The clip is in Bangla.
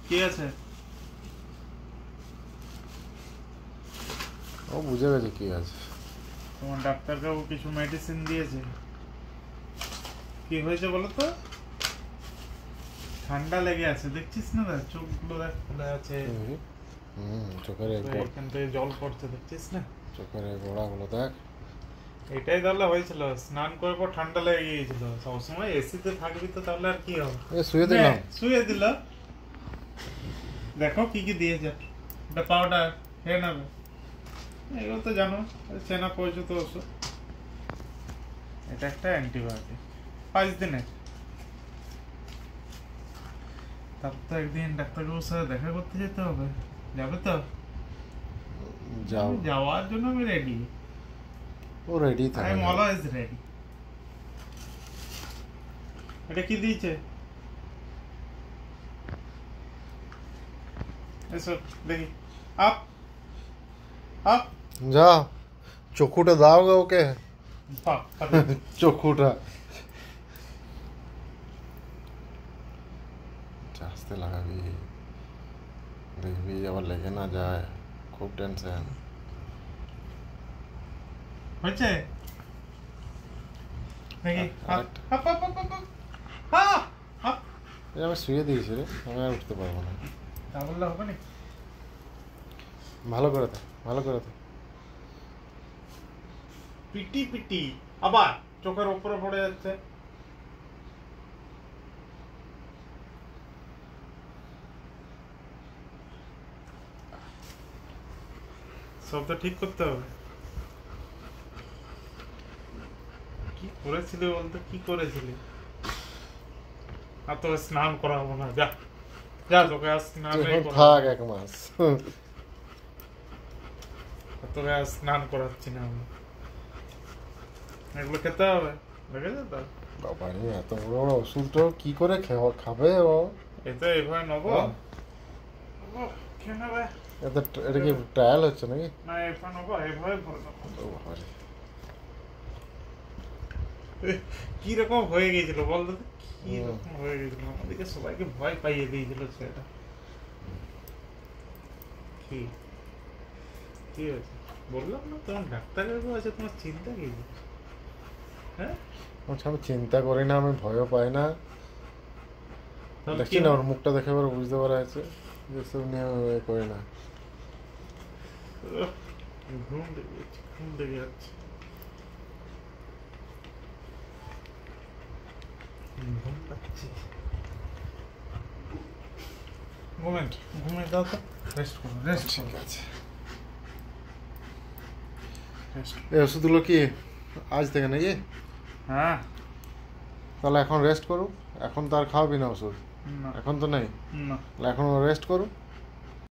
কি আছে? ও বুঝে গেছে কি আছে। তোমার ডাক্তারবাবু কিছু মেডিসিন দিয়েছে। কি হয়েছে বলো তো? ঠান্ডা লেগে আছে, দেখছিস না? চোখগুলো দেখ ফুলে আছে, চোখের এখান থেকে জল পড়ছে, দেখছিস না? চোখের গোড়াগুলো দেখ। এটাই তাহলে হয়েছিল, স্নান করার পর ঠান্ডা লেগে গিয়েছিল। সবসময় এসিতে থাকবি তো তাহলে আর কি হবে? শুয়ে দিলাম। শুয়ে দিল। দেখো কি কি দিয়েছে। এটা পাউডার খেয়ে নেবে, এগুলো তো জানো, চেনা পরিচিত ওষুধ। এটা একটা অ্যান্টিবায়োটিক 5 দিনের। তারপর তো একদিন ডাক্তারবাবুর সাথে দেখা করতে যেতে হবে, যাবে তো? যাওয়ার জন্য আমি রেডি। ও রেডি থাকে, আই এম অলওয়েজ রেডি। এটা কি দিয়েছে? এসো দেখি। আপ আপ যা চক্ষুটা দাও গো ওকে। চক্ষুটা আস্তে লাগাবি, দেখবি আবার লেগে না যায়, খুব টেনশন হয়েছে দেখি। আমি শুয়ে দিয়েছি রে, আমি আর উঠতে পারবো না। তা বললে হবে না। ভালো করে দে, ভালো করে দে। পিটি পিটি আবার চোখের উপরে পড়ে যাচ্ছে। সব তো ঠিক করতে হবে। কি করেছিলি বলতো, কি করেছিলি? আর তোকে স্নান করাবো না, যা যা, তোকে আর স্নান থাক 1 মাস। তোকে আর স্নান করাচ্ছি না আমি। এগুলো খেতে হবে, দেখেছো তো? বাবা রে, এত বড় বড় ওষুধটা কি করে খাবে ও? এতে এভাবে নেবো, খেয়ে নেবে। এটা কি ট্রায়াল হচ্ছে নাকি? না এভাবে নেবো, এভাবে ভরে নেবো। কিরকম হয়ে গেছিল বলতো, কিরকম হয়ে গেছিল? আমাদেরকে সবাইকে ভয় পাইয়ে দিয়েছিল সেটা। কি কি হয়েছে বললাম না, তোমার ডাক্তারবাবু আছে, তোমার চিন্তা কি? হ্যাঁ, আমি চিন্তা করি না, আমি ভয়ও পাই না। দেখছি না ওর মুখটা দেখে এবার বুঝতে পারা যাচ্ছে যেসব নিয়ে করি না। ঘুম লেগে যাচ্ছে। ঘুম পাচ্ছি। ঘুমিয়ে দাও তো, রেস্ট করো, রেস্ট। ঠিক আছে। এই ওষুধগুলো কি আজ থেকে নাকি? হ্যাঁ, তাহলে এখন রেস্ট করুক। এখন তো আর খাওয়াবি না ওষুধ? এখন তো নেই, এখন রেস্ট করুক।